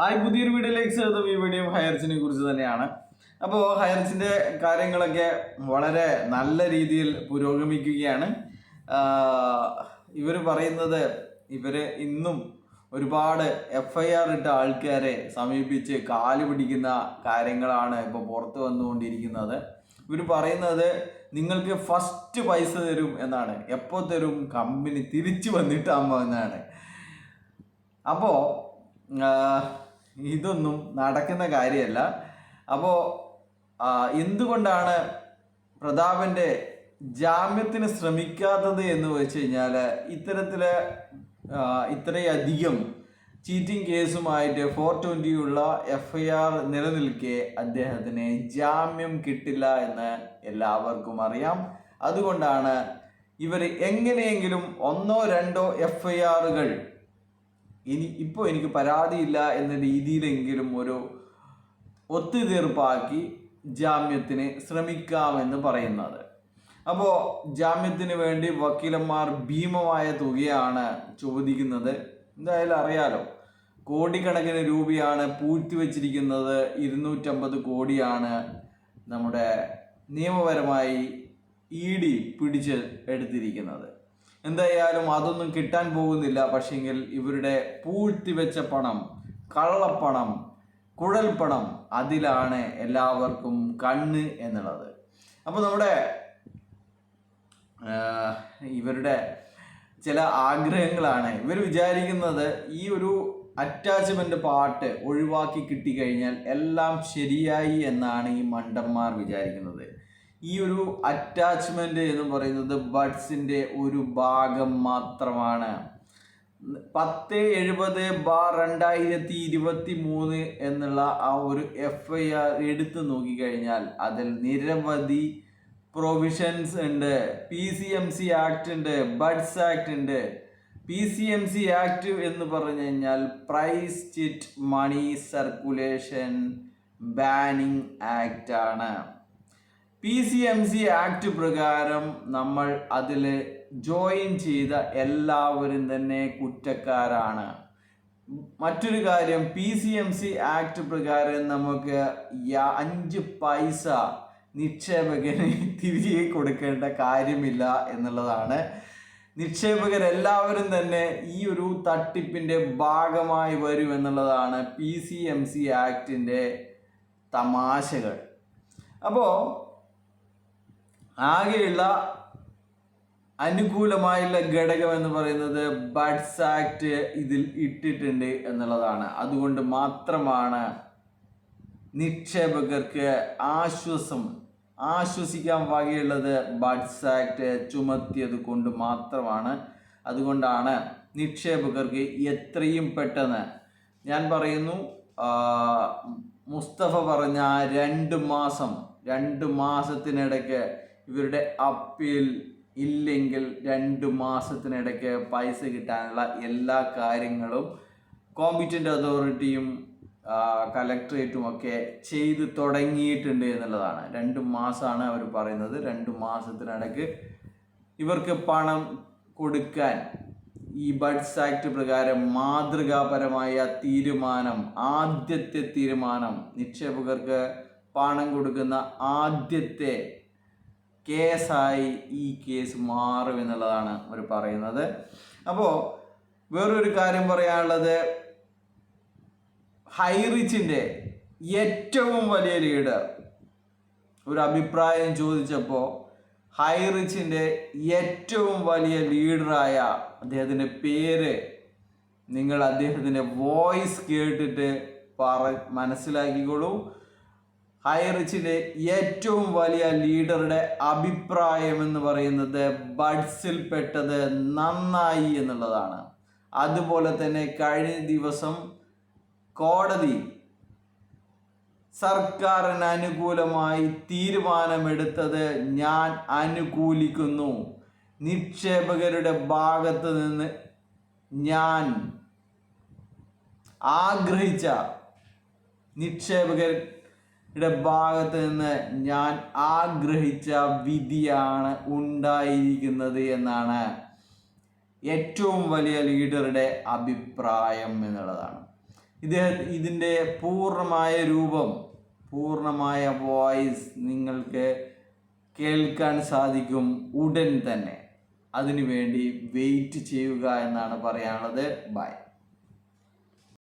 Hi, പുതിയൊരു വീഡിയോയിലേക്ക് സ്വാഗതം. ഈ വീഡിയോ ഹയർച്ചിനെ കുറിച്ച് തന്നെയാണ്. അപ്പോൾ ഹയർച്ചിൻ്റെ കാര്യങ്ങളൊക്കെ വളരെ നല്ല രീതിയിൽ പുരോഗമിക്കുകയാണ്. ഇവർ പറയുന്നത് ഇവർ ഇന്നും ഒരുപാട് FIR ഇട്ട ആൾക്കാരെ സമീപിച്ച് കാല് പിടിക്കുന്ന കാര്യങ്ങളാണ് ഇപ്പോൾ പുറത്തു വന്നുകൊണ്ടിരിക്കുന്നത്. ഇവർ പറയുന്നത് നിങ്ങൾക്ക് ഫസ്റ്റ് പൈസ തരും എന്നാണ്. എപ്പോൾ തരും? കമ്പനി തിരിച്ചു വന്നിട്ടാകുമ്പോൾ എന്നാണ്. അപ്പോൾ ഇതൊന്നും നടക്കുന്ന കാര്യമല്ല. അപ്പോൾ എന്തുകൊണ്ടാണ് പ്രതാപൻ്റെ ജാമ്യത്തിന് ശ്രമിക്കാത്തത് എന്ന് വെച്ച് കഴിഞ്ഞാൽ ഇത്രയധികം ചീറ്റിംഗ് കേസുമായിട്ട് 420 ഉള്ള FIR നിലനിൽക്കെ അദ്ദേഹത്തിന് ജാമ്യം കിട്ടില്ല എന്ന് എല്ലാവർക്കും അറിയാം. അതുകൊണ്ടാണ് ഇവർ എങ്ങനെയെങ്കിലും 1-2 FIRകൾ ഇപ്പോൾ എനിക്ക് പരാതിയില്ല എന്ന രീതിയിലെങ്കിലും ഒരു ഒത്തുതീർപ്പാക്കി ജാമ്യത്തിന് ശ്രമിക്കാമെന്ന് പറയുന്നത്. അപ്പോൾ ജാമ്യത്തിന് വേണ്ടി വക്കീലന്മാർ ഭീമമായ തുകയാണ് ചോദിക്കുന്നത്. എന്തായാലും അറിയാലോ, കോടിക്കണക്കിന് രൂപയാണ് പൂഴ്ത്തിവെച്ചിരിക്കുന്നത്. 250 കോടിയാണ് നമ്മുടെ നിയമപരമായി ED പിടിച്ച് എടുത്തിരിക്കുന്നത്. എന്തായാലും അതൊന്നും കിട്ടാൻ പോകുന്നില്ല. പക്ഷെങ്കിൽ ഇവരുടെ പൂഴ്ത്തിവെച്ച പണം, കള്ളപ്പണം, കുഴൽപ്പണം, അതിലാണ് എല്ലാവർക്കും കണ്ണ് എന്നുള്ളത്. അപ്പോൾ നമ്മുടെ ഇവരുടെ ചില ആഗ്രഹങ്ങളാണ്. ഇവർ വിചാരിക്കുന്നത് ഈ ഒരു അറ്റാച്ച്മെൻ്റ് പാർട്ട് ഒഴിവാക്കി കിട്ടിക്കഴിഞ്ഞാൽ എല്ലാം ശരിയായി എന്നാണ് ഈ മണ്ടന്മാർ വിചാരിക്കുന്നത്. ഈ ഒരു അറ്റാച്ച്മെന്റ് എന്ന് പറയുന്നത് ബഡ്സിന്റെ ഒരു ഭാഗം മാത്രമാണ്. 1070/2023 എന്നുള്ള ആ ഒരു FIR എടുത്തു നോക്കിക്കഴിഞ്ഞാൽ അതിൽ നിരവധി പ്രൊവിഷൻസ് ഉണ്ട്. PCMC ആക്ട് ഉണ്ട്, ബഡ്സ് ആക്ട് ഉണ്ട്. PCMC ആക്ട് എന്ന് പറഞ്ഞു കഴിഞ്ഞാൽ prize chit money circulation banning act ആണ്. PCMC ആക്ട് പ്രകാരം നമ്മൾ അതിൽ ജോയിൻ ചെയ്ത എല്ലാവരും തന്നെ കുറ്റക്കാരാണ്. മറ്റൊരു കാര്യം, PCMC ആക്ട് പ്രകാരം നമുക്ക് 5 പൈസ നിക്ഷേപകന് തിരികെ കൊടുക്കേണ്ട കാര്യമില്ല എന്നുള്ളതാണ്. നിക്ഷേപകരെല്ലാവരും തന്നെ ഈ ഒരു തട്ടിപ്പിൻ്റെ ഭാഗമായി വരും എന്നുള്ളതാണ് PCMC ആക്ടിൻ്റെ തമാശകൾ. അപ്പോൾ ആകെയുള്ള അനുകൂലമായുള്ള ഘടകം എന്ന് പറയുന്നത് ബഡ്സ് ആക്ട് ഇതിൽ ഇട്ടിട്ടുണ്ട് എന്നുള്ളതാണ്. അതുകൊണ്ട് മാത്രമാണ് നിക്ഷേപകർക്ക് ആശ്വസിക്കാൻ വകയുള്ളത്. ബഡ്സ് ആക്ട് ചുമത്തിയത് കൊണ്ട് മാത്രമാണ്. അതുകൊണ്ടാണ് നിക്ഷേപകർക്ക് എത്രയും പെട്ടെന്ന്, ഞാൻ പറയുന്നു, മുസ്തഫ പറഞ്ഞ 2 മാസത്തിനിടയ്ക്ക് ഇവരുടെ അപ്പീൽ ഇല്ലെങ്കിൽ 2 മാസത്തിനിടയ്ക്ക് പൈസ കിട്ടാനുള്ള എല്ലാ കാര്യങ്ങളും കോമ്പീറ്റൻ്റ് അതോറിറ്റിയും കലക്ട്രേറ്റും ഒക്കെ ചെയ്ത് തുടങ്ങിയിട്ടുണ്ട് എന്നുള്ളതാണ്. 2 മാസമാണ് അവർ പറയുന്നത്. 2 മാസത്തിനിടയ്ക്ക് ഇവർക്ക് പണം കൊടുക്കാൻ ഈ ബഡ്സ് ആക്ട് പ്രകാരം മാതൃകാപരമായ ആദ്യത്തെ തീരുമാനം, നിക്ഷേപകർക്ക് പണം കൊടുക്കുന്ന ആദ്യത്തെ കേസായി ഈ കേസ് മാറും എന്നുള്ളതാണ് അവർ പറയുന്നത്. അപ്പോൾ വേറൊരു കാര്യം പറയാനുള്ളത്, ഹൈറിച്ചിൻ്റെ ഏറ്റവും വലിയ ലീഡർ ഒരു അഭിപ്രായം ചോദിച്ചപ്പോൾ ഹൈറിച്ചിൻ്റെ ഏറ്റവും വലിയ ലീഡറായ അദ്ദേഹത്തിൻ്റെ പേര് നിങ്ങൾ അദ്ദേഹത്തിൻ്റെ വോയിസ് കേട്ടിട്ട് മനസ്സിലാക്കിക്കോളൂ. ഹൈറിച്ചിൻ്റെ ഏറ്റവും വലിയ ലീഡറുടെ അഭിപ്രായം എന്ന് പറയുന്നത് ബഡ്സിൽ പെട്ടത് നന്നായി എന്നുള്ളതാണ്. അതുപോലെ തന്നെ കഴിഞ്ഞ ദിവസം കോടതി സർക്കാരിന് അനുകൂലമായി തീരുമാനമെടുത്തത് ഞാൻ അനുകൂലിക്കുന്നു. നിക്ഷേപകരുടെ ഭാഗത്ത് നിന്ന് ഞാൻ ആഗ്രഹിച്ച വിധിയാണ് ഉണ്ടായിരിക്കുന്നത് എന്നാണ് ഏറ്റവും വലിയ ലീഡറുടെ അഭിപ്രായം എന്നുള്ളതാണ്. ഇതിൻ്റെ പൂർണ്ണമായ രൂപം, പൂർണ്ണമായ വോയിസ് നിങ്ങൾക്ക് കേൾക്കാൻ സാധിക്കും ഉടൻ തന്നെ. അതിനുവേണ്ടി വെയിറ്റ് ചെയ്യുക എന്നാണ് പറയാനുള്ളത്. ബൈ.